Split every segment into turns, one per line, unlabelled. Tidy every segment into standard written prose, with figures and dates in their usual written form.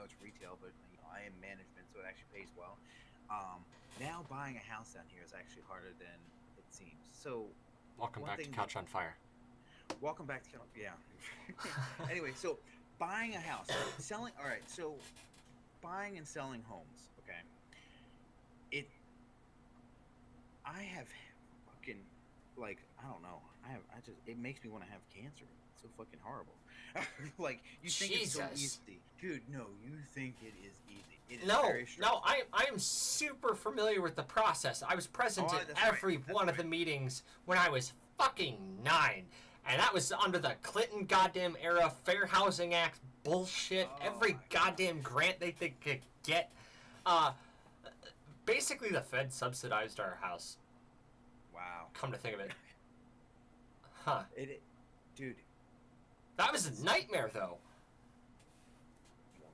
much retail, but I am management, so it actually pays well. Um, Now buying a house down here is actually harder than it seems. So
Welcome
one
back to
thing that
Couch on Fire.
welcome back to yeah. Anyway, so buying a house, selling. All right, so buying and selling homes. Okay, it. I have fucking like I don't know. I just it makes me want to have cancer. It's so fucking horrible. Like you think it's so
Jesus.
easy, dude. No, you think it is easy. It is
No,
very
no,
stressful.
I am super familiar with the process. I was present
Oh,
at
that's right.
every
That's
one of the
right.
meetings when I was fucking 9. And that was under the Clinton goddamn era Fair Housing Act bullshit.
Oh
Every
my god.
goddamn grant they could get. Uh, Basically, the Fed subsidized our house.
Wow.
Come to think of it. Huh.
It, dude.
That was a
It's
nightmare, though.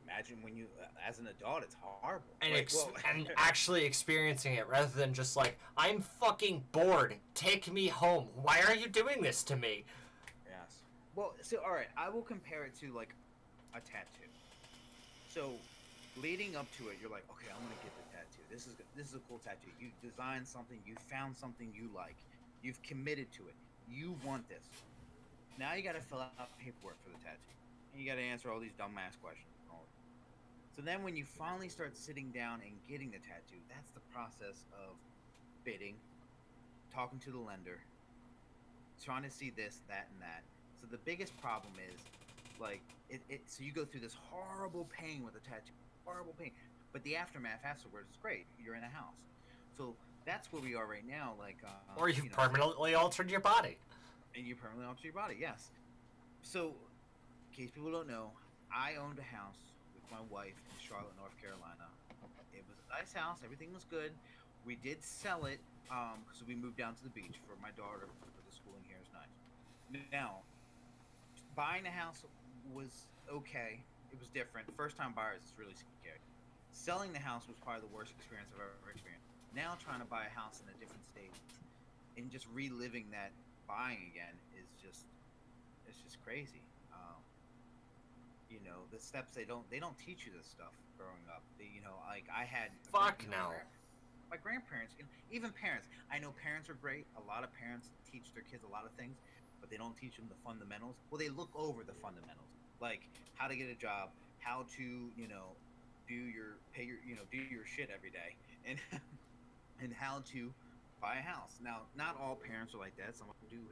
imagine when you as an adult, it's horrible.
And
Like, well,
and actually experiencing it rather than just like, I'm fucking bored. Take me home. Why are you doing this to me?
yes. Well, so all right, I will compare it to like a tattoo. So leading up to it, you're like, okay, I'm gonna get the tattoo. This is a cool tattoo. You designed something, you found something you like, you've committed to it. You want this. Now you got to fill out paperwork for the tattoo, and you got to answer all these dumbass questions. So then, when you finally start sitting down and getting the tattoo, that's the process of bidding, talking to the lender, trying to see this, that, and that. So the biggest problem is like so you go through this horrible pain with a tattoo, horrible pain, but the aftermath afterwards is great. You're in a house, so that's where we are right now. Like,
Or you've permanently altered your body.
and you permanently alter your body. Yes. So, in case people don't know, I owned a house with my wife in Charlotte, North Carolina. It was a nice house. Everything was good. We did sell it because we moved down to the beach for my daughter for the schooling here is nice. Now, buying a house was okay. It was different. First time buyers, it's really scary. Selling the house was probably the worst experience I've ever experienced. Now trying to buy a house in a different state and just reliving that buying again is just it's just crazy. The steps they don't teach you this stuff growing up. Like I had
Fuck no.
my grandparents and even parents. I know parents are great. A lot of parents teach their kids a lot of things, but they don't teach them the fundamentals. Well, they look over the fundamentals, like how to get a job, how to do your shit every day, and and how to buy a house. Now, not all parents are like that. Some of them do,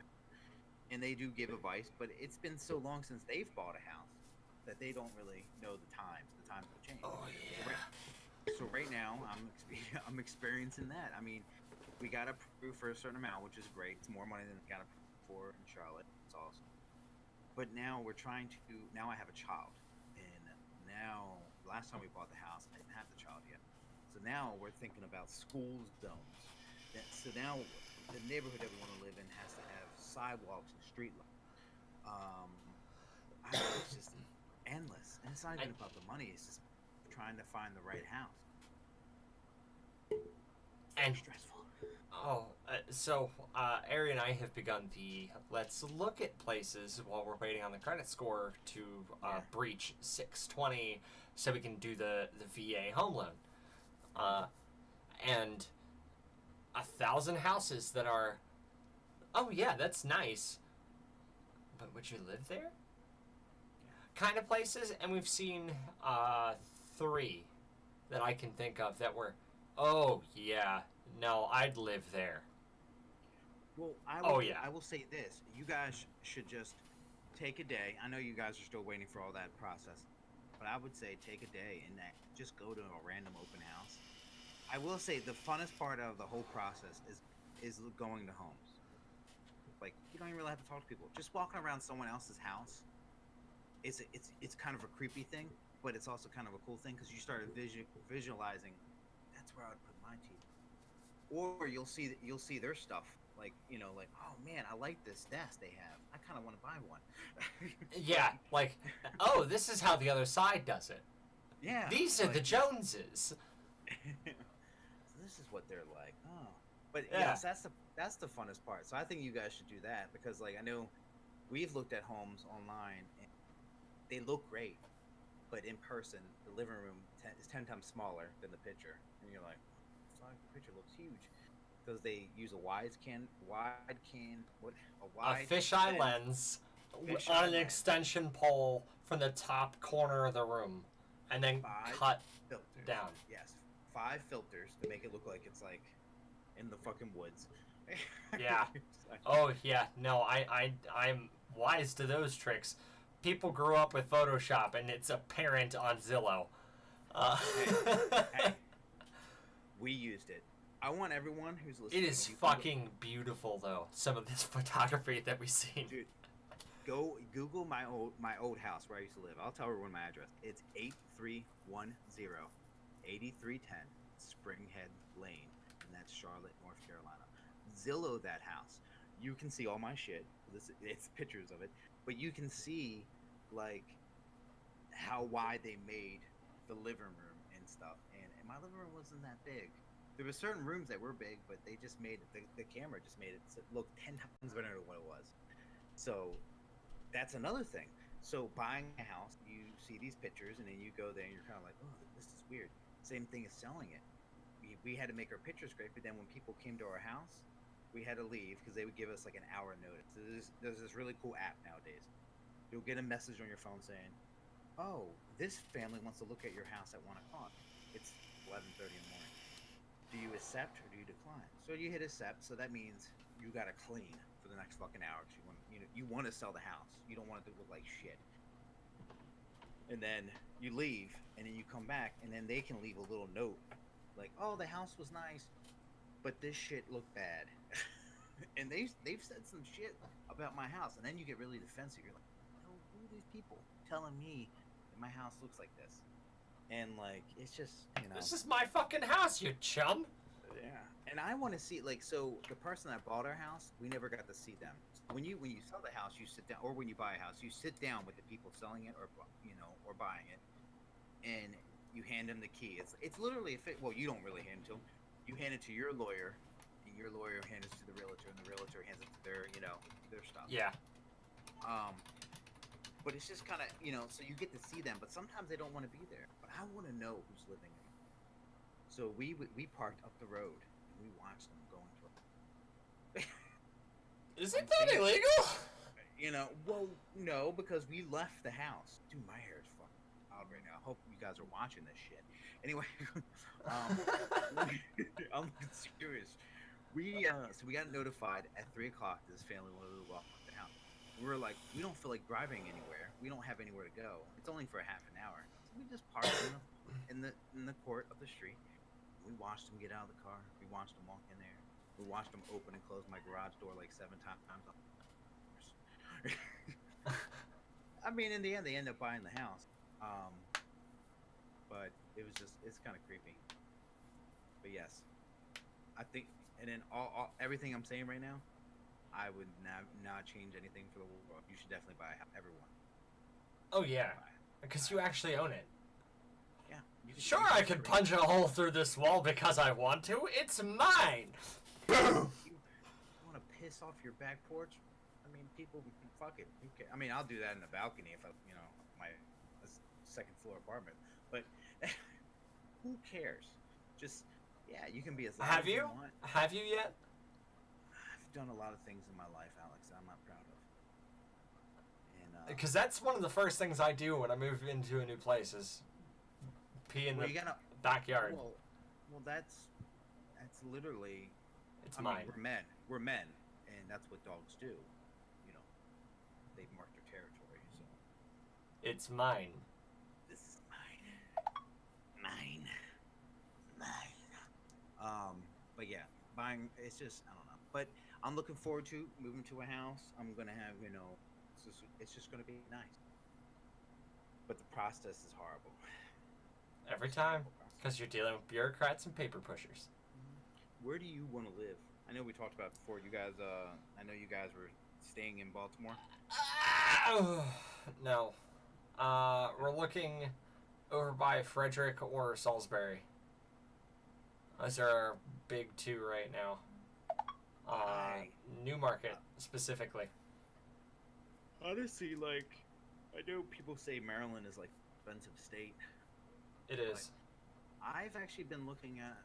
and they do give advice, but it's been so long since they've bought a house that they don't really know the times. The times have changed.
Oh
So
yeah.
right now, I'm experiencing that. I mean, we got approved for a certain amount, which is great. It's more money than we got approved for in Charlotte. It's awesome. But now we're trying to. Now I have a child, and now last time we bought the house, I didn't have the child yet. So now we're thinking about school zones. So now the neighborhood that we want to live in has to have sidewalks and street lights. Um, I don't know, it's just endless, and it's not
And
even about the money. It's just trying to find the right house. Very
and
stressful.
Ari and I have begun the let's look at places while we're waiting on the credit score to
Yeah.
breach 620, so we can do the VA home loan. Uh, and 1,000 houses that are, oh yeah, that's nice, but would you live there? Kind of places, and we've seen 3 that I can think of that were, oh yeah, no, I'd live there.
Well,
Oh yeah.
I will say this: you guys should just take a day. I know you guys are still waiting for all that process, but I would say take a day and just go to a random open house. I will say the funnest part of the whole process is going to homes. Like you don't even really have to talk to people. Just walking around someone else's house it's kind of a creepy thing, but it's also kind of a cool thing because you started visualizing. That's where I would put my teeth. Or you'll see their stuff like like oh man, I like this desk they have. I kind of want to buy one.
Yeah, like, oh, this is how the other side does it.
Yeah,
These are the
like
Joneses.
so this is what they're like. Oh, but
Yeah.
yes, that's the funnest part. So I think you guys should do that because like I know we've looked at homes online and they look great. but in person, the living room is 10 times smaller than the picture, and you're like, the picture looks huge because they use a
A
wide
fisheye
lens,
lens on
fisheye
an
lens,
extension pole from the top corner of the room, and then
five
cut
filters.
down.
Yes, 5 filters to make it look like it's like in the fucking woods.
Yeah. Oh yeah. No, I'm wise to those tricks. People grew up with Photoshop, and it's apparent on Zillow.
Hey, we used it. I want everyone who's listening.
It is fucking beautiful, though. Some of this photography that we've seen.
Dude, go Google my old house where I used to live. I'll tell everyone my address. It's 8310 8310 Springhead Lane, and that's Charlotte, North Carolina. Zillow that house. You can see all my shit. It's pictures of it, but you can see like how wide they made the living room and stuff. And my living room wasn't that big. There were certain rooms that were big, but they just made it. The camera just made it look 10 times better than what it was. So that's another thing. So buying a house, you see these pictures, and then you go there, and you're kind of like, oh, this is weird. Same thing as selling it. We had to make our pictures great, but then when people came to our house, we had to leave because they would give us like an hour notice. So there's this really cool app nowadays. You'll get a message on your phone saying, oh, this family wants to look at your house at 1 o'clock. It's 11:30 in the morning. Do you accept or do you decline? So you hit accept, so that means you gotta clean for the next fucking hour because you want to sell the house. You don't want it to look like shit. And then you leave, and then you come back, and then they can leave a little note like, oh, the house was nice, but this shit looked bad. And they've said some shit about my house, and then you get really defensive. You're like, who are these people telling me that my house looks like this? And like, it's just,
This is my fucking house, you chum.
Yeah. And I want to see, like, so the person that bought our house, we never got to see them. When you sell the house, you sit down, or when you buy a house, you sit down with the people selling it, or buying it, and you hand them the key. It's literally well, you don't really hand it to them. You hand it to your lawyer, and your lawyer hands it to the realtor, and the realtor hands it to their stuff.
Yeah.
But it's just kind of, so you get to see them, but sometimes they don't want to be there. But I want to know who's living there. So we parked up the road, and we watched them going to
Isn't that illegal?
Well, no, because we left the house. Dude, my hair is fucking out right now. I hope you guys are watching this shit. Anyway, I'm serious. So we got notified at 3 o'clock this family wanted to walk up the house. We were like, we don't feel like driving anywhere. We don't have anywhere to go. It's only for a half an hour. So we just parked in the court of the street. We watched them get out of the car. We watched them walk in there. We watched them open and close my garage door like 7 times. I mean, in the end, they ended up buying the house. But it's kind of creepy. But yes, I think, and then everything I'm saying right now, I would not change anything for the world. You should definitely buy a house, everyone.
Oh yeah, because you actually own it.
Yeah.
Sure, I could punch a hole through this wall because I want to. It's mine.
You want to piss off your back porch? I mean, people, fuck it. Okay. I mean, I'll do that in the balcony if my second floor apartment. But who cares? Just, yeah, you can be as loud as you want.
Have you yet?
I've done a lot of things in my life, Alex, that I'm not proud of.
Because that's one of the first things I do when I move into a new place is pee in the backyard.
Well, that's literally.
It's mine.
We're men, and that's what dogs do. They mark their territory. So.
It's mine.
This is mine. But yeah, buying. It's just, I don't know. But I'm looking forward to moving to a house. I'm gonna have it's just gonna be nice. But the process is horrible.
Every time, because you're dealing with bureaucrats and paper pushers.
Where do you want to live? I know we talked about it before. You guys, I know you guys were staying in Baltimore.
No, we're looking over by Frederick or Salisbury. Those are our big two right now. Newmarket specifically.
Honestly, like, I know people say Maryland is like expensive state.
It
But
is.
I've actually been looking at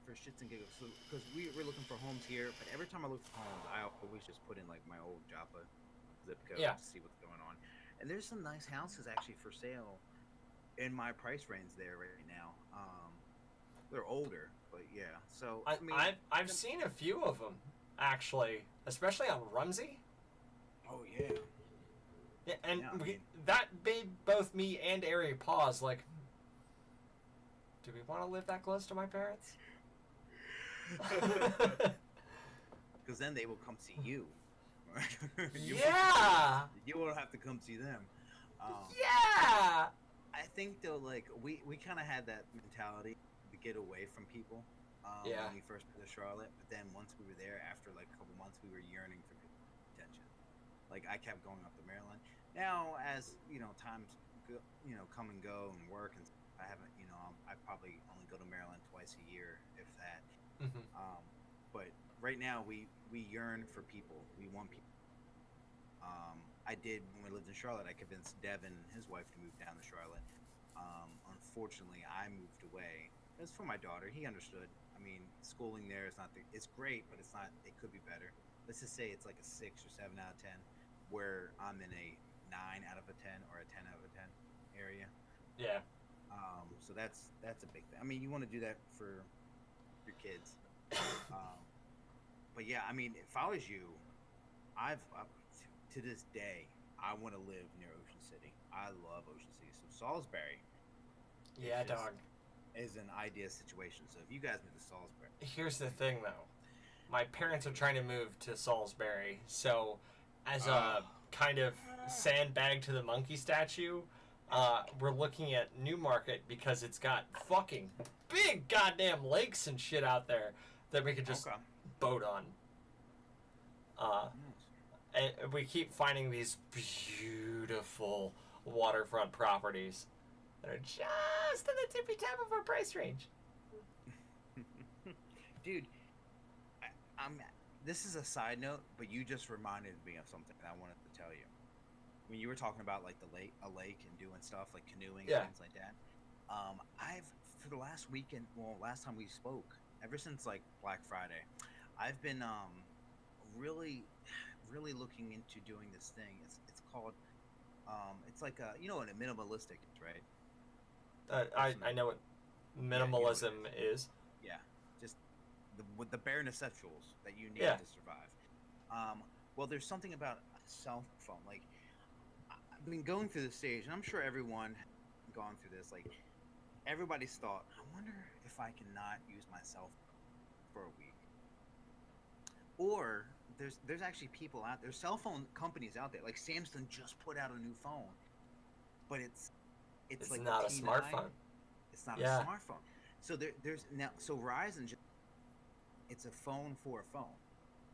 for shits and giggles. So because we're looking for homes here, but every time I look for homes, I always just put in like my old Joppa zip code
Yeah.
to see what's going on. And there's some nice houses actually for sale in my price range there right now. They're older, but yeah. So
I,
I mean,
I've seen a few of them actually, especially on Rumsey.
oh yeah,
Yeah, and
yeah. I mean,
that made both me and Ari pause. Like, do we want to live that close to my parents?
because then they will come see you. you won't,
Yeah,
you won't have to come see them. Um,
yeah.
I think though, like we kind of had that mentality to get away from people
Yeah.
when we first moved to Charlotte. But then once we were there, after like a couple months, we were yearning for attention. Like I kept going up to Maryland. Now, as you know, times come and go and work, and I haven't, I probably only go to Maryland twice a year, if that.
Mm-hmm.
But right now, we yearn for people. We want people. I did when we lived in Charlotte. I convinced Devin and his wife to move down to Charlotte. Unfortunately, I moved away. It was for my daughter. He understood. I mean, schooling there is not it's great, but it's not. It could be better. Let's just say it's like a 6 or 7 out of 10, where I'm in a 9 out of a 10 or a 10 out of a 10 area.
Yeah.
So that's a big thing. I mean, you want to do that for your kids. Um, but yeah, I mean, if I was you, to this day, I want to live near Ocean City. I love Ocean City. So Salisbury
Yeah,
is just
dog.
is an ideal situation. So if you guys move to Salisbury,
Here's the thing, though. My parents are trying to move to Salisbury, so as a kind of sandbag to the monkey statue, we're looking at Newmarket because it's got fucking big goddamn lakes and shit out there that we could just
okay.
boat on.
Nice.
And we keep finding these beautiful waterfront properties that are just at the tippy top of our price range.
Dude, I'm. This is a side note, but you just reminded me of something that I wanted to tell you. When you were talking about like a lake, and doing stuff like canoeing
Yeah.
and things like that. I've for the last weekend, well, last time we spoke, ever since like Black Friday, I've been really, really looking into doing this thing. It's called it's like what a minimalistic is, right?
I know what
Yeah, you know what it
minimalism is.
Yeah, just with the bare essentials that you need
Yeah.
to survive. Well, there's something about a cell phone. Like I've been going through this stage, and I'm sure everyone has gone through this. Like everybody's thought, I wonder if I cannot use my cell phone for a week. Or there's actually people out there, cell phone companies out there. Like Samsung just put out a new phone, but it's
It's
like
not
the
a
T9.
smartphone.
It's not
Yeah.
a smartphone. So there's now so Verizon it's a phone for a phone.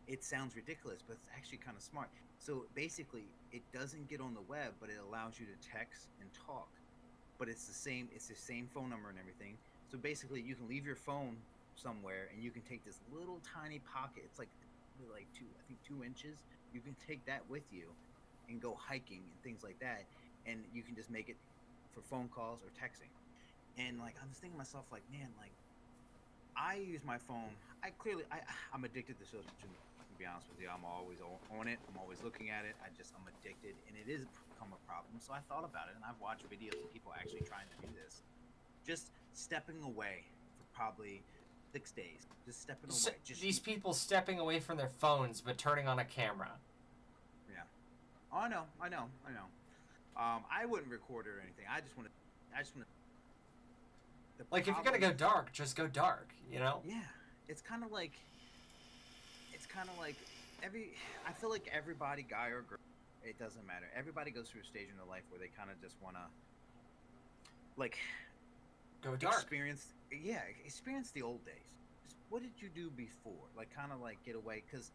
It sounds ridiculous, but it's actually kind of smart. So basically, it doesn't get on the web, but it allows you to text and talk. But it's the same phone number and everything. So basically, you can leave your phone somewhere, and you can take this little tiny pocket. It's like 2 inches. You can take that with you, and go hiking and things like that, and you can just make it for phone calls or texting. And like I was thinking to myself, like, man, like I use my phone. I'm addicted to social media. To be honest with you, I'm always on it. I'm always looking at it. I'm addicted, and it is become a problem. So I thought about it, and I've watched videos of people actually trying to do this. Just stepping away for probably 6 days. Just stepping
So
away. Just
these people stepping away from their phones but turning on a camera.
yeah. Oh, I know. I wouldn't record it or anything. I just want to. The
Like, if you're gonna
problem,
go dark, just go dark, you know?
yeah, it's kind of like every. I feel like everybody, guy or girl, it doesn't matter. Everybody goes through a stage in their life where they kind of just want to, like,
Go dark.
experience the old days. Just, what did you do before? Like, kind of like get away. Because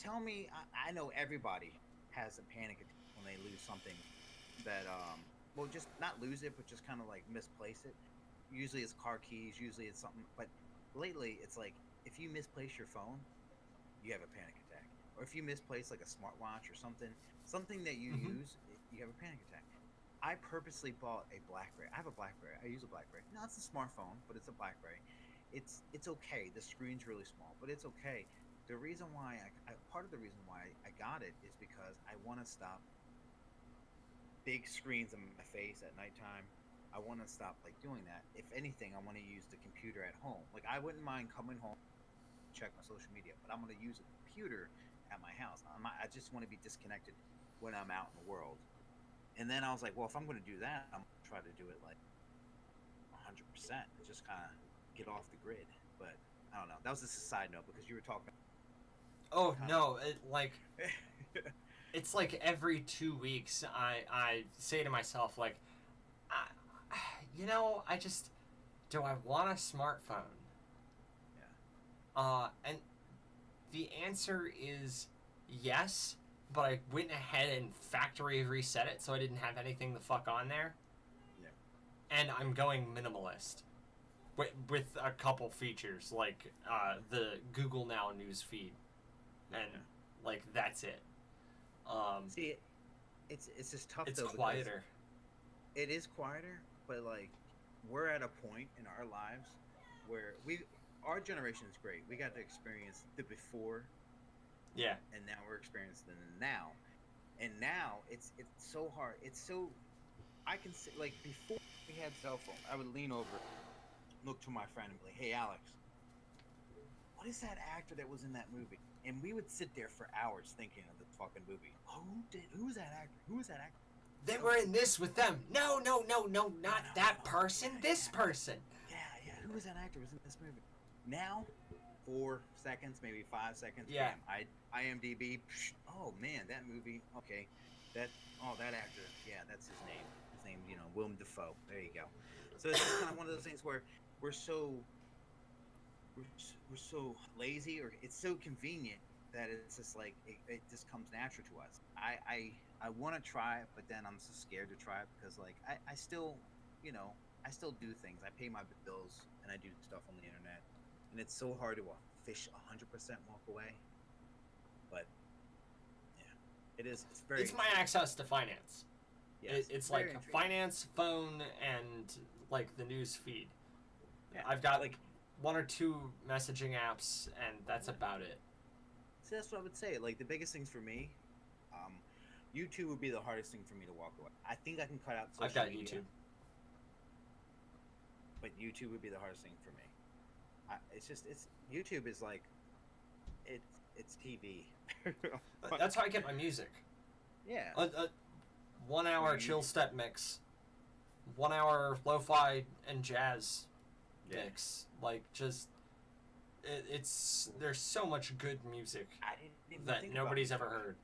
tell me, I know everybody has a panic attack when they lose something that well, just not lose it, but just kind of like misplace it. Usually it's car keys. Usually it's something. But lately, it's like if you misplace your phone, you have a panic attack. Or if you misplace like a smartwatch or something that you
Mm-hmm.
use, you have a panic attack. I purposely bought a BlackBerry. I have a BlackBerry. I use a BlackBerry. No, it's a smartphone, but it's a BlackBerry. It's okay. The screen's really small, but it's okay. The reason why part of the reason why I got it is because I want to stop big screens in my face at nighttime. I want to stop like doing that. If anything, I want to use the computer at home. Like I wouldn't mind coming home, check my social media, but I'm going to use a computer at my house. I just want to be disconnected when I'm out in the world. And then I was like, well, if I'm going to do that, I'm going to try to do it like 100%, just kind of get off the grid. But I don't know. That was just a side note because you were talking.
Oh no, it's like every 2 weeks I say to myself like, I just do I want a smartphone? And the answer is yes, but I went ahead and factory reset it so I didn't have anything the fuck on there.
Yeah.
And I'm going minimalist with a couple features like the Google Now news feed, and like that's it.
See, it's just tough.
It's
though,
quieter.
It is quieter, but like we're at a point in our lives where our generation is great. We got to experience the before,
Yeah.
and now we're experiencing the now. And now it's so hard. It's so I can see like before we had cell phone, I would lean over, look to my friend and be like, "Hey Alex, what is that actor that was in that movie?" And we would sit there for hours thinking of the fucking movie. Who was that actor? Who was that actor?
They were in this with them. No, not that person. This person.
Yeah. Who was that actor? Was in this movie? Now, 4 seconds, maybe 5 seconds.
Yeah.
Bam, IMDb. Oh man, that movie. Okay, that actor. Yeah, that's his name. His name, Willem Dafoe. There you go. So it's just kind of one of those things where we're so lazy, or it's so convenient that it's just like it just comes natural to us. I want to try it, but then I'm so scared to try it because like I still I still do things. I pay my bills and I do stuff on the internet, and it's so hard to fish 100% walk away. But yeah, it is. It's very.
It's my access to finance.
Yes,
it's like finance, phone, and like the news feed.
Yeah.
I've got like 1 or 2 messaging apps, and that's about it.
So that's what I would say. Like the biggest things for me, YouTube would be the hardest thing for me to walk away. I think I can cut out social
I've got
media,
YouTube.
but YouTube would be the hardest thing for me. YouTube is like, it's TV.
That's how I get my music.
Yeah.
A 1 hour chill step mix, 1 hour lo-fi and jazz mix. Like just, it's there's so much good music that nobody's ever heard.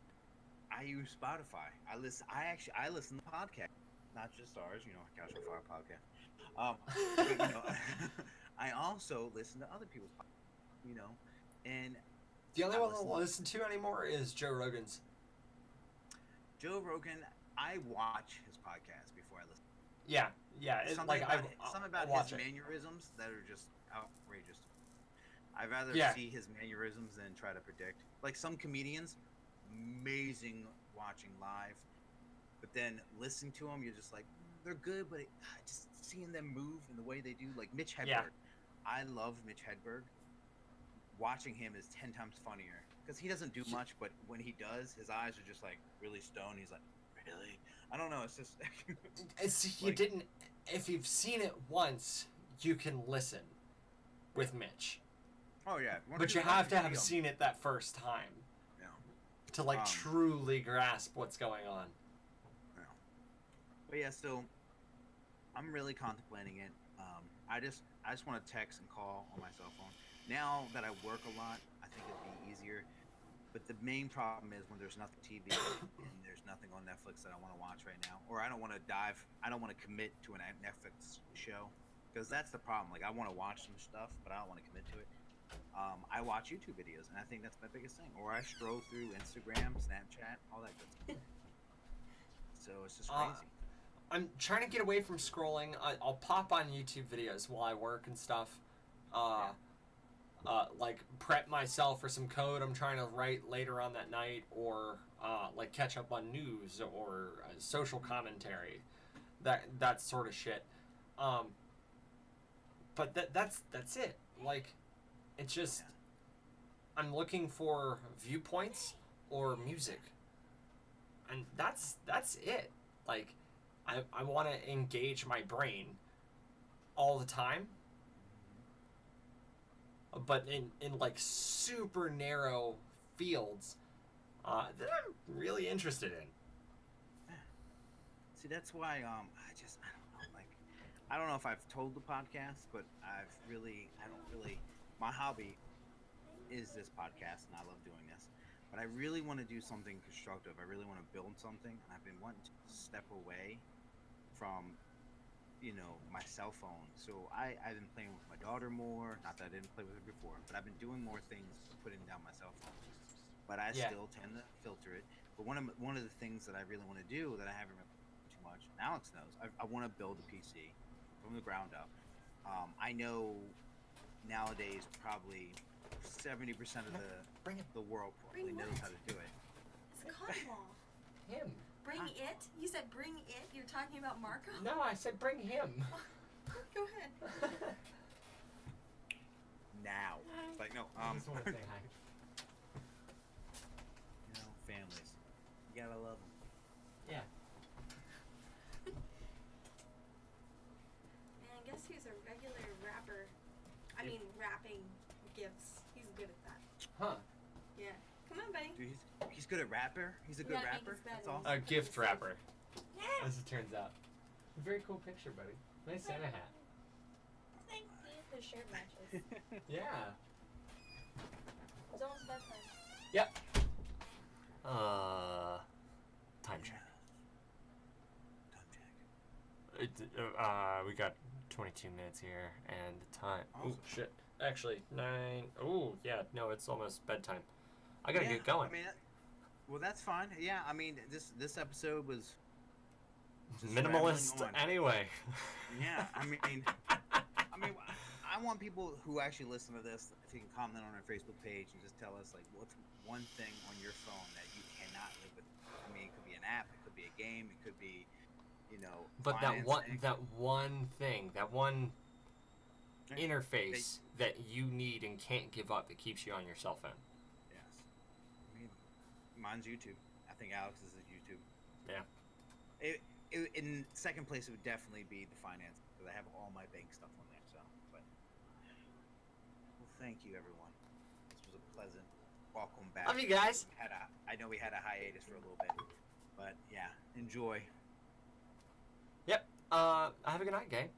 I use Spotify. I listen to podcasts, not just ours. Couch on Fire podcast. But, I also listen to other people's podcasts. And
the only one I'll listen to anymore is Joe Rogan's.
Joe Rogan, I watch his podcast before I listen.
Yeah.
Something about his mannerisms that are just outrageous. I'd rather see his mannerisms than try to predict. Like some comedians, amazing watching live, but then listening to them, you're just like, they're good, but just seeing them move and the way they do, like Mitch Hedberg.
Yeah.
I love Mitch Hedberg. Watching him is 10 times funnier because he doesn't do much, but when he does, his eyes are just like really stoned. He's like, really? I don't know. It's just.
You didn't. If you've seen it once, you can listen with Mitch.
Oh yeah.
But you have to have seen it that first time.
Yeah.
To like truly grasp what's going on.
Yeah. But yeah, so I'm really contemplating it. I just want to text and call on my cell phone. Now that I work a lot, I think it'd be easier. But the main problem is when there's nothing TV and there's nothing on Netflix that I want to watch right now, or I don't want to commit to a Netflix show, because that's the problem. Like I want to watch some stuff, but I don't want to commit to it. I watch YouTube videos, and I think that's my biggest thing. Or I scroll through Instagram, Snapchat, all that good stuff. So it's just crazy.
I'm trying to get away from scrolling. I'll pop on YouTube videos while I work and stuff. Like prep myself for some code I'm trying to write later on that night, or like catch up on news or social commentary. that sort of shit. But that's it. Like, it's just I'm looking for viewpoints or music, and that's it. Like, I want to engage my brain all the time, but in like super narrow fields that I'm really interested in.
See, that's why I don't know, like, I don't know if I've told the podcast, but I don't really, my hobby is this podcast, and I love doing this. But I really want to do something constructive. I really want to build something, and I've been wanting to step away from, my cell phone. So I've been playing with my daughter more. Not that I didn't play with her before, but I've been doing more things, putting down my cell phone. But I still tend to filter it. But one of the things that I really want to do that I haven't really too much, and Alex knows, I want to build a PC from the ground up. I know nowadays probably 70% of the world probably knows how to do it.
It's Conwall.
Him.
Bring it? You said bring it? You're talking about Marco?
No, I said bring him.
Go ahead.
Now. Like, no,
I just want to say hi.
Families. You gotta love them.
Yeah.
Man, guess who's a regular rapper? I mean, rapping gifts. He's good at that.
Huh.
Yeah. Come on, buddy.
Dude, he's good at rapper. He's a good
Yeah, I think
rapper.
he's better.
That's awesome.
A gift wrapper,
Yeah.
as it turns out. Very cool picture, buddy. Nice Santa hat.
Thank you. The shirt matches.
Yeah.
It's almost bedtime.
Yep. Time check.
Time check.
We got 22 minutes here, and the time.
Awesome.
Oh shit! Actually, 9. Oh yeah, no, it's almost bedtime. I gotta get going.
I mean, well, that's fine. Yeah, I mean, this episode was just
Minimalist
rambling on.
anyway.
Yeah, I mean, I want people who actually listen to this, if you can comment on our Facebook page and just tell us, like, what's one thing on your phone that you cannot live with. I mean, it could be an app, it could be a game, it could be,
But
financing.
that one thing, that one
Right.
interface that you need and can't give up that keeps you on your cell phone.
Yes. I mean, mine's YouTube. I think Alex's is YouTube.
Yeah.
In second place, it would definitely be the finance, because I have all my bank stuff on there. So, but well, thank you, everyone. This was a pleasant welcome back.
Love you guys.
I know we had a hiatus for a little bit, but yeah, enjoy.
Yep. Have a good night, gang.